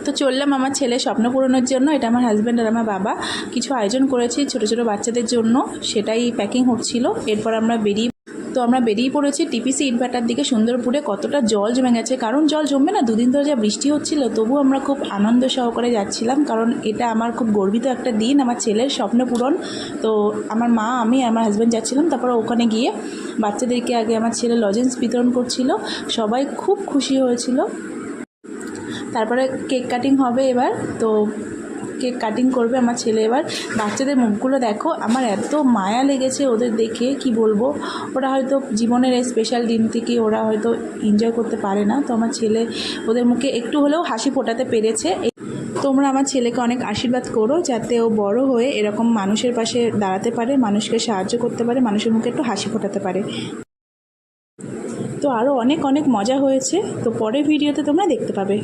তো চললাম আমার ছেলে স্বপ্ন পূরণের জন্য। এটা আমার হাজব্যান্ড আর আমার বাবা কিছু আয়োজন করেছি ছোটো ছোটো বাচ্চাদের জন্য, সেটাই প্যাকিং হচ্ছিল। এরপর আমরা বেরিয়ে পড়েছি টিপিসি ইটভাটার দিকে। সুন্দরপুরে কতটা জল জমে গেছে, কারণ জল জমবে না, দুদিন ধরে যা বৃষ্টি হচ্ছিল, তবু আমরা খুব আনন্দ সহকারে যাচ্ছিলাম, কারণ এটা আমার খুব গর্বিত একটা দিন, আমার ছেলের স্বপ্ন পূরণ। তো আমার মা, আমি, আমার হাজব্যান্ড যাচ্ছিলাম। তারপর ওখানে গিয়ে বাচ্চাদেরকে আগে আমার ছেলে লজেন্স বিতরণ করছিল, সবাই খুব খুশি হয়েছিল। তারপরে কেক কাটিং হবে এবার। তো কেক কাটিং করবে আমার ছেলে। এবার বাচ্চাদের মুখগুলো দেখো, আমার এত মায়া লেগেছে ওদের দেখে, কি বলবো। ওরা হয়তো জীবনের এই স্পেশাল দিন থেকে ওরা হয়তো এনজয় করতে পারে না, তো আমার ছেলে ওদের মুখে একটু হলেও হাসি ফোটাতে পেরেছে। তোমরা আমার ছেলেকে অনেক আশীর্বাদ করো, যাতে ও বড় হয়ে এরকম মানুষের পাশে দাঁড়াতে পারে, মানুষকে সাহায্য করতে পারে, মানুষের মুখে একটু হাসি ফোটাতে পারে। তো আরও অনেক অনেক মজা হয়েছে, তো পরের ভিডিওতে তোমরা দেখতে পাবে।